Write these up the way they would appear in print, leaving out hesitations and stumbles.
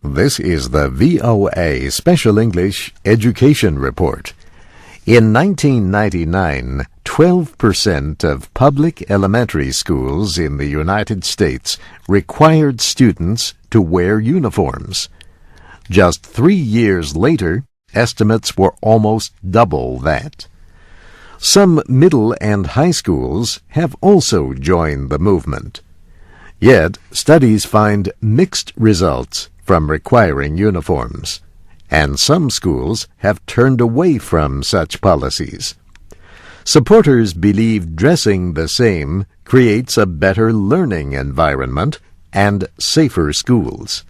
This is the VOA Special English Education Report. In 1999, 12% of public elementary schools in the United States required students to wear uniforms. Just 3 years later, estimates were almost double that. Some middle and high schools have also joined the movement. Yet, studies find mixed results from requiring uniforms, and some schools have turned away from such policies. Supporters believe dressing the same creates a better learning environment and safer schools.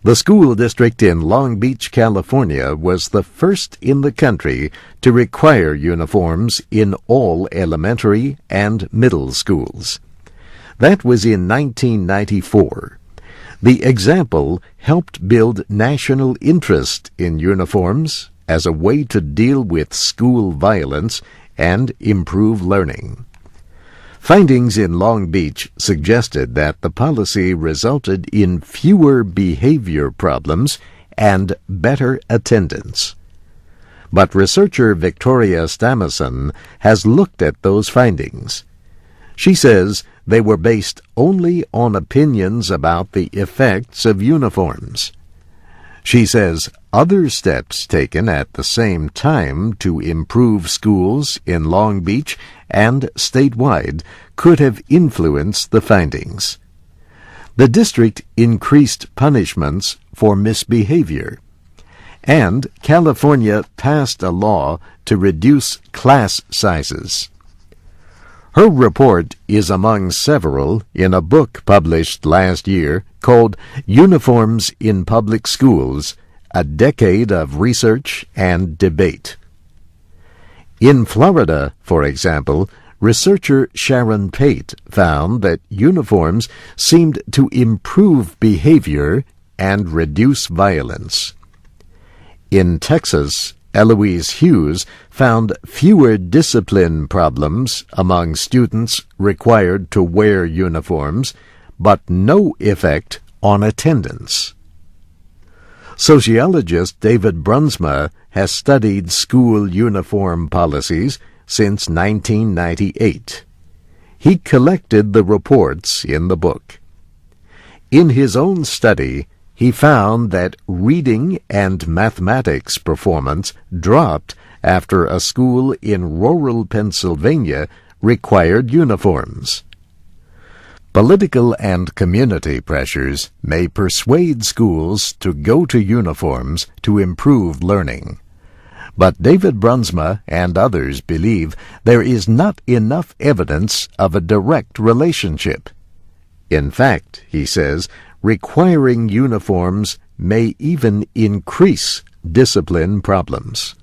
The school district in Long Beach, California, was the first in the country to require uniforms in all elementary and middle schools. That was in 1994. The example helped build national interest in uniforms as a way to deal with school violence and improve learning. Findings in Long Beach suggested that the policy resulted in fewer behavior problems and better attendance. But researcher Victoria Stamison has looked at those findings. She says they were based only on opinions about the effects of uniforms. She says other steps taken at the same time to improve schools in Long Beach and statewide could have influenced the findings. The district increased punishments for misbehavior, and California passed a law to reduce class sizes. Her report is among several in a book published last year called Uniforms in Public Schools, A Decade of Research and Debate. In Florida, for example, researcher Sharon Pate found that uniforms seemed to improve behavior and reduce violence. In Texas, Eloise Hughes found fewer discipline problems among students required to wear uniforms, but no effect on attendance. Sociologist David Brunsma has studied school uniform policies since 1998. He collected the reports in the book. In his own study, he found that reading and mathematics performance dropped after a school in rural Pennsylvania required uniforms. Political and community pressures may persuade schools to go to uniforms to improve learning. But David Brunsma and others believe there is not enough evidence of a direct relationship. In fact, he says, requiring uniforms may even increase discipline problems.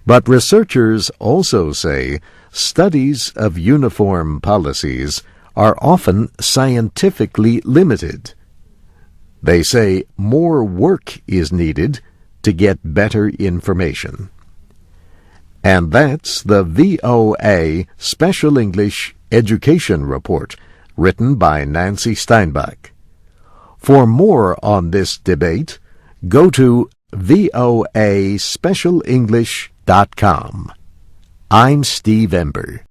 But researchers also say studies of uniform policies are often scientifically limited. They say more work is needed to get better information. And that's the VOA Special English Education Report, written by Nancy Steinbach. For more on this debate, go to voaspecialenglish.com. I'm Steve Ember.